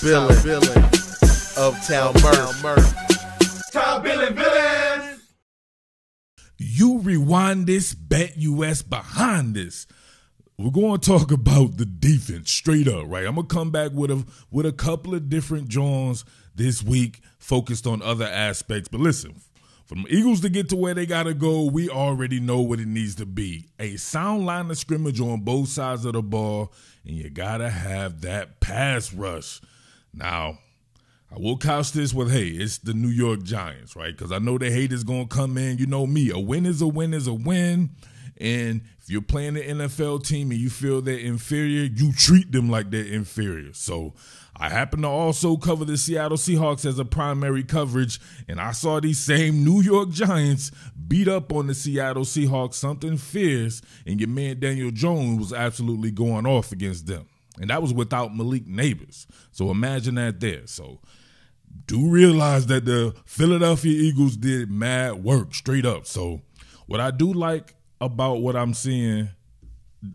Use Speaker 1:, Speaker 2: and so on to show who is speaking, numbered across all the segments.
Speaker 1: Billin, Uptown Murph.
Speaker 2: Top Billin.
Speaker 3: You rewind this, bet US behind this. We're going to talk about the defense straight up, right? I'm going to come back with a couple of different joints this week focused on other aspects. But listen, for the Eagles to get to where they got to go, we already know what it needs to be. A sound line of scrimmage on both sides of the ball, and you got to have that pass rush. Now, I will couch this with, hey, it's the New York Giants, right? Because I know the haters going to come in. You know me, a win is a win is a win. And if you're playing an NFL team and you feel they're inferior, you treat them like they're inferior. So I happen to also cover the Seattle Seahawks as a primary coverage, and I saw these same New York Giants beat up on the Seattle Seahawks, something fierce, and your man Daniel Jones was absolutely going off against them. And that was without Malik Neighbors. So imagine that there. So do realize that the Philadelphia Eagles did mad work straight up. So what I do like about what I'm seeing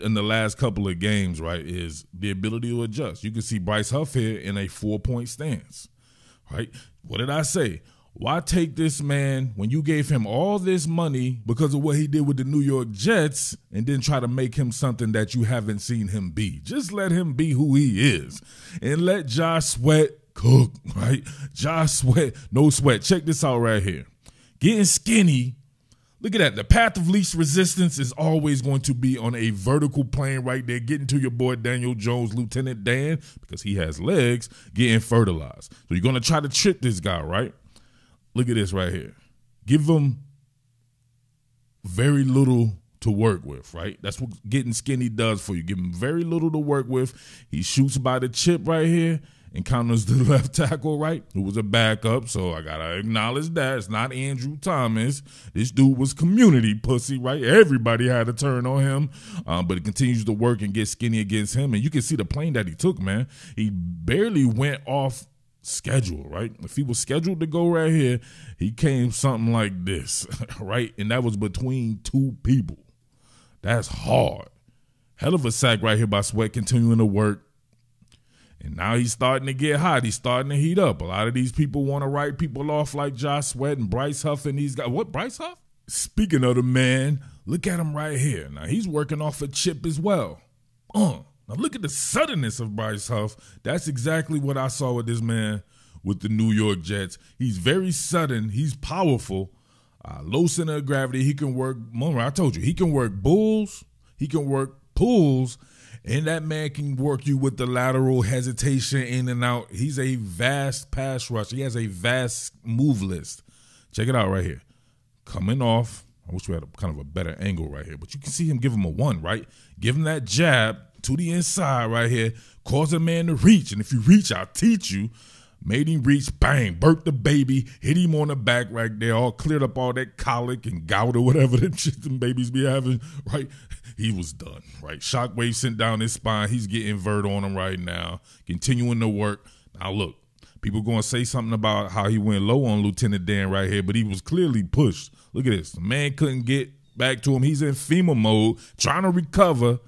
Speaker 3: in the last couple of games, right, is the ability to adjust. You can see Bryce Huff here in a 4-point stance, right? What did I say? Why take this man when you gave him all this money because of what he did with the New York Jets and then try to make him something that you haven't seen him be? Just let him be who he is and let Josh Sweat cook, right? Josh Sweat, no sweat. Check this out right here. Getting skinny. Look at that. The path of least resistance is always going to be on a vertical plane right there, getting to your boy Daniel Jones, Lieutenant Dan, because he has legs, getting fertilized. So you're going to try to trip this guy, right? Look at this right here. Give him very little to work with, right? That's what getting skinny does for you. Give him very little to work with. He shoots by the chip right here. Encounters the left tackle, right, who was a backup, so I got to acknowledge that. It's not Andrew Thomas. This dude was community pussy, right? Everybody had to turn on him, but it continues to work and get skinny against him, and you can see the plane that he took, man. He barely went off schedule, right? If he was scheduled to go right here, he came something like this, right? And that was between two people. That's hard. Hell of a sack right here by Sweat, continuing to work. And now he's starting to get hot. He's starting to heat up. A lot of these people want to write people off like Josh Sweat and Bryce Huff and these guys. What, Bryce Huff? Speaking of the man, look at him right here. Now, he's working off a chip as well. Now, look at the suddenness of Bryce Huff. That's exactly what I saw with this man with the New York Jets. He's very sudden. He's powerful. Low center of gravity. He can work. Remember, I told you, he can work bulls. He can work pulls. And that man can work you with the lateral hesitation in and out. He's a vast pass rusher. He has a vast move list. Check it out right here. Coming off. I wish we had kind of a better angle right here. But you can see him give him a one, right? Give him that jab to the inside right here. Cause a man to reach. And if you reach, I'll teach you. Made him reach, bang, burped the baby, hit him on the back right there, all cleared up all that colic and gout or whatever them shit them babies be having, right? He was done, right? Shockwave sent down his spine. He's getting vert on him right now, continuing to work. Now, look, people going to say something about how he went low on Lieutenant Dan right here, but he was clearly pushed. Look at this. The man couldn't get back to him. He's in FEMA mode, trying to recover,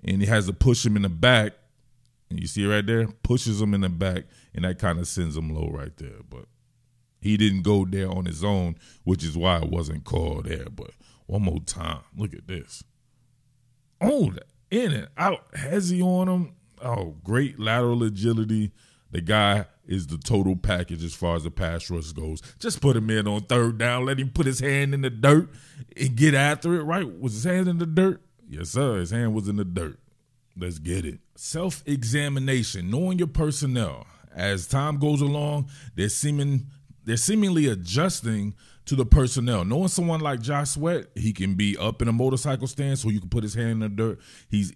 Speaker 3: and he has to push him in the back. And you see it right there? Pushes him in the back, and that kind of sends him low right there. But he didn't go there on his own, which is why it wasn't called there. But one more time. Look at this. Oh, in and out. Has he on him? Oh, great lateral agility. The guy is the total package as far as the pass rush goes. Just put him in on third down. Let him put his hand in the dirt and get after it, right? Was his hand in the dirt? Yes, sir. His hand was in the dirt. Let's get it. Self-examination, knowing your personnel. As time goes along, they're seemingly adjusting to the personnel. Knowing someone like Josh Sweat, he can be up in a motorcycle stand so you can put his hand in the dirt. He's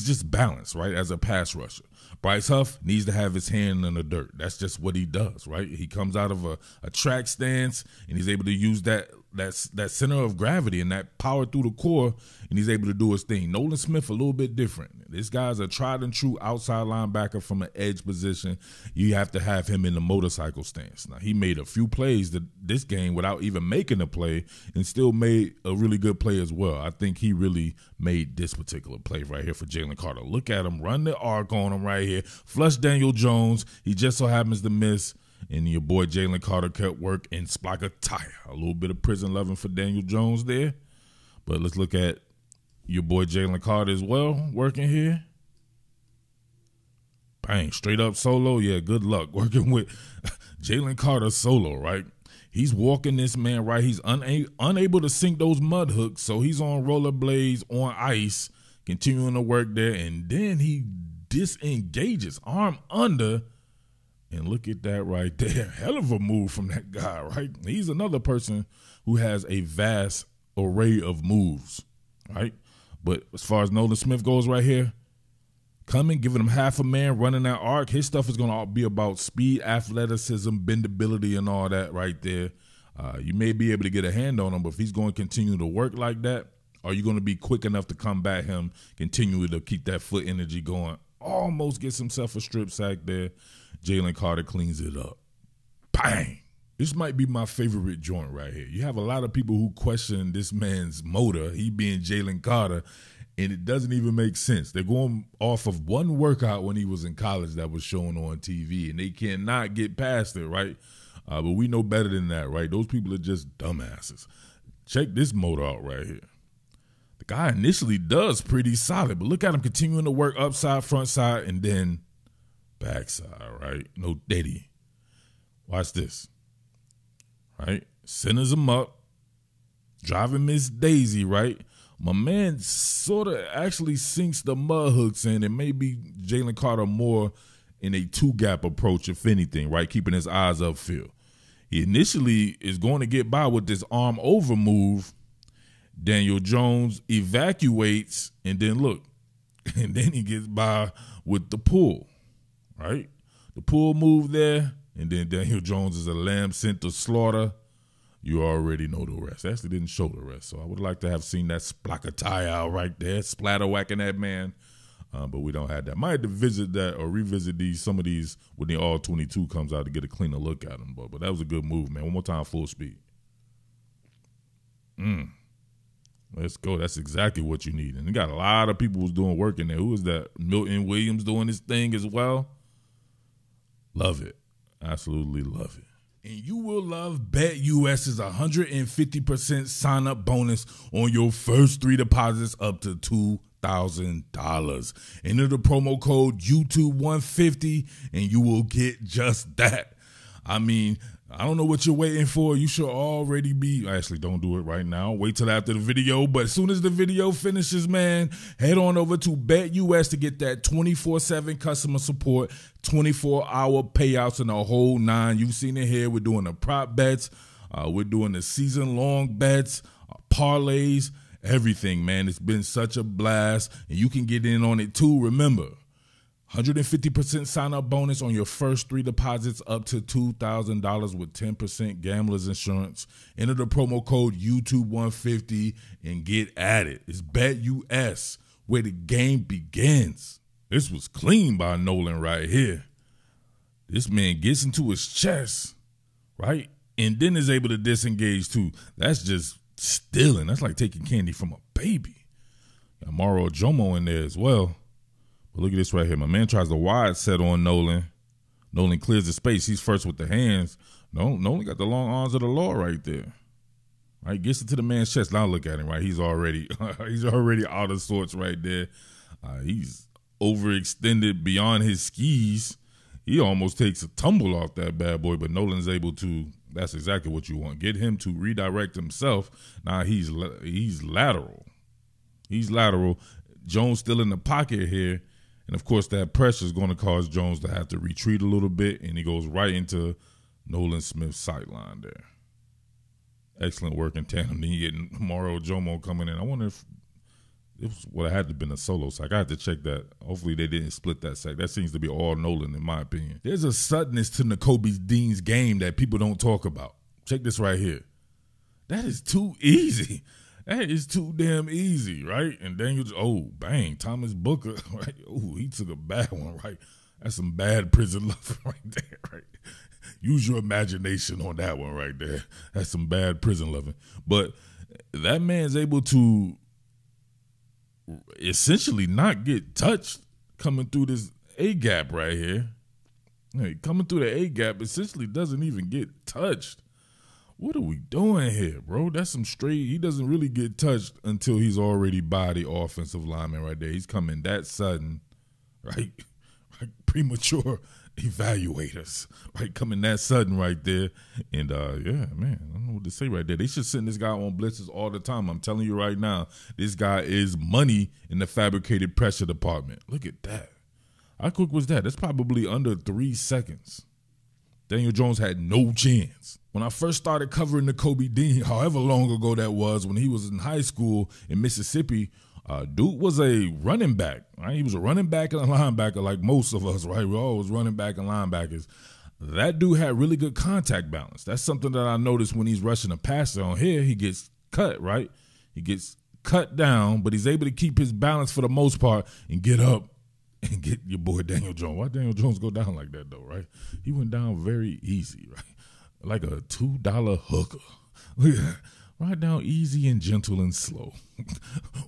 Speaker 3: just balanced, right, as a pass rusher. Bryce Huff needs to have his hand in the dirt. That's just what he does, right? He comes out of a track stance, and he's able to use that that center of gravity and that power through the core, and he's able to do his thing. Nolan Smith a little bit different. This guy's a tried and true outside linebacker from an edge position. You have to have him in the motorcycle stance. Now, he made a few plays this game without even making a play, and still made a really good play as well. I think he really made this particular play right here for Jalen Carter. Look at him run the arc on him right here. Flush Daniel Jones. He just so happens to miss. And your boy Jalen Carter kept work and splack a tire. A little bit of prison loving for Daniel Jones there. But let's look at your boy Jalen Carter as well, working here. Bang, straight up solo. Yeah, good luck working with Jalen Carter solo, right? He's walking this man right. He's unable to sink those mud hooks, so he's on rollerblades on ice, continuing to work there. And then he disengages, arm under. And look at that right there. Hell of a move from that guy, right? He's another person who has a vast array of moves, right? But as far as Nolan Smith goes right here, coming, giving him half a man, running that arc, his stuff is going to be about speed, athleticism, bendability, and all that right there. You may be able to get a hand on him, but if he's going to continue to work like that, are you going to be quick enough to combat him, continue to keep that foot energy going? Almost gets himself a strip sack there. Jalen Carter cleans it up. Bang! This might be my favorite joint right here. You have a lot of people who question this man's motor, he being Jalen Carter, and it doesn't even make sense. They're going off of one workout when he was in college that was shown on TV, and they cannot get past it, right? But we know better than that, right? Those people are just dumbasses. Check this motor out right here. The guy initially does pretty solid, but look at him continuing to work upside, front side, and then backside, right? No daddy. Watch this. Right? Centers him up. Driving Miss Daisy, right? My man sort of actually sinks the mud hooks in, and maybe Jalen Carter more in a two-gap approach, if anything, right? Keeping his eyes upfield. He initially is going to get by with this arm over move. Daniel Jones evacuates, and then look. And then he gets by with the pull. Right? The pull move there, and then Daniel Jones is a lamb sent to slaughter. You already know the rest. Actually didn't show the rest, so I would like to have seen that splackatire out right there, splatter whacking that man, but we don't have that. Might have to visit that or revisit some of these when the All-22 comes out to get a cleaner look at them, but that was a good move, man. One more time, full speed. Let's go. That's exactly what you need. And you got a lot of people who's doing work in there. Who is that? Milton Williams doing his thing as well. Love it. Absolutely love it. And you will love BetUS's 150% sign-up bonus on your first 3 deposits up to $2,000. Enter the promo code YouTube150 and you will get just that. I mean, I don't know what you're waiting for. You should already be. Actually, don't do it right now. Wait till after the video. But as soon as the video finishes, man, head on over to BetUS to get that 24/7 customer support, 24-hour payouts, and the whole 9. You've seen it here. We're doing the prop bets. We're doing the season-long bets, parlays, everything, man. It's been such a blast, and you can get in on it too. Remember, 150% sign-up bonus on your first 3 deposits up to $2,000 with 10% gambler's insurance. Enter the promo code YouTube150 and get at it. It's BetUS, where the game begins. This was clean by Nolan right here. This man gets into his chest, right? And then is able to disengage too. That's just stealing. That's like taking candy from a baby. Got Mauro Jomo in there as well. Look at this right here. My man tries a wide set on Nolan. Nolan clears the space. He's first with the hands. Nolan got the long arms of the law right there. Right, gets into the man's chest. Now look at him. Right, he's already out of sorts right there. He's overextended beyond his skis. He almost takes a tumble off that bad boy, but Nolan's able to. That's exactly what you want. Get him to redirect himself. Now he's lateral. He's lateral. Jones still in the pocket here. And, of course, that pressure is going to cause Jones to have to retreat a little bit, and he goes right into Nolan Smith's sideline there. Excellent work in tandem. Then you get Mauro Jomo coming in. I wonder if it would have had to have been a solo sack. I had to check that. Hopefully they didn't split that sack. That seems to be all Nolan, in my opinion. There's a suddenness to Nakobe Dean's game that people don't talk about. Check this right here. That is too easy. That is too damn easy, right? And then you just, oh, bang, Thomas Booker, right? Oh, he took a bad one, right? That's some bad prison loving right there, right? Use your imagination on that one right there. That's some bad prison loving. But that man's able to essentially not get touched coming through this A-gap right here. Hey, coming through the A-gap essentially doesn't even get touched. What are we doing here, bro? That's some straight. He doesn't really get touched until he's already by the offensive lineman right there. He's coming that sudden, right? Premature evaluators, right? Coming that sudden right there. And, yeah, man, I don't know what to say right there. They should send this guy on blitzes all the time. I'm telling you right now, this guy is money in the fabricated pressure department. Look at that. How quick was that? That's probably under 3 seconds. Daniel Jones had no chance. When I first started covering the Kobe Dean, however long ago that was, when he was in high school in Mississippi, dude was a running back, right? He was a running back and a linebacker like most of us, right? We're always running back and linebackers. That dude had really good contact balance. That's something that I noticed when he's rushing a passer. On here, he gets cut, right? He gets cut down, but he's able to keep his balance for the most part and get up and get your boy Daniel Jones. Why Daniel Jones go down like that, though, right? He went down very easy, right? Like a $2 hooker. Look at that. Right down easy and gentle and slow.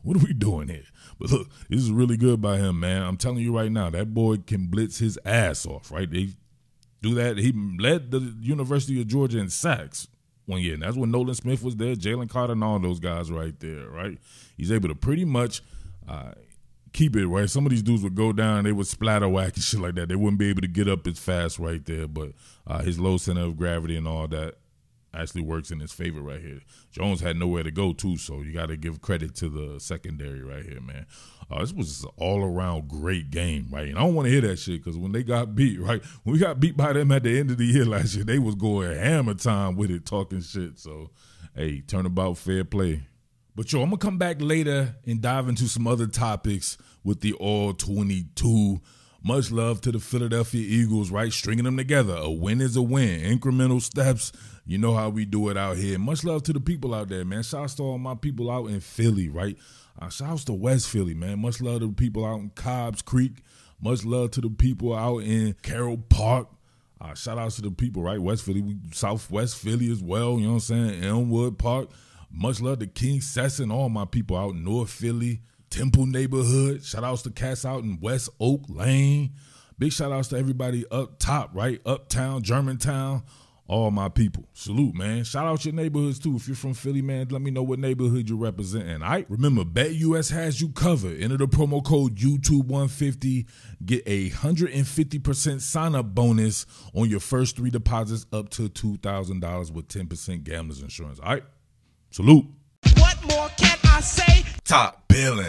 Speaker 3: What are we doing here? But look, this is really good by him, man. I'm telling you right now, that boy can blitz his ass off, right? They do that. He led the University of Georgia in sacks one year, and that's when Nolan Smith was there, Jalen Carter, and all those guys right there, right? He's able to pretty much keep it, right? Some of these dudes would go down and they would splatter whack and shit like that. They wouldn't be able to get up as fast right there, but his low center of gravity and all that actually works in his favor right here. Jones had nowhere to go too, so you got to give credit to the secondary right here, man. This was an all-around great game, right? And I don't want to hear that shit because when they got beat, right? When we got beat by them at the end of the year last year, they was going hammer time with it, talking shit. So, hey, turnabout, fair play. But, yo, I'm going to come back later and dive into some other topics with the All-22. Much love to the Philadelphia Eagles, right? Stringing them together. A win is a win. Incremental steps. You know how we do it out here. Much love to the people out there, man. Shouts to all my people out in Philly, right? Shouts to West Philly, man. Much love to the people out in Cobbs Creek. Much love to the people out in Carroll Park. Shout outs to the people, right? West Philly, Southwest Philly as well. You know what I'm saying? Elmwood Park. Much love to King Sesson, all my people out in North Philly, Temple neighborhood. Shout outs to cats out in West Oak Lane. Big shout outs to everybody up top, right? Uptown, Germantown, all my people. Salute, man. Shout out your neighborhoods too. If you're from Philly, man, let me know what neighborhood you're representing. All right? Remember, BetUS has you covered. Enter the promo code YouTube150. Get a 150% sign-up bonus on your first 3 deposits up to $2,000 with 10% gambler's insurance. All right? Salute.
Speaker 2: What more can I say?
Speaker 1: Top Billin.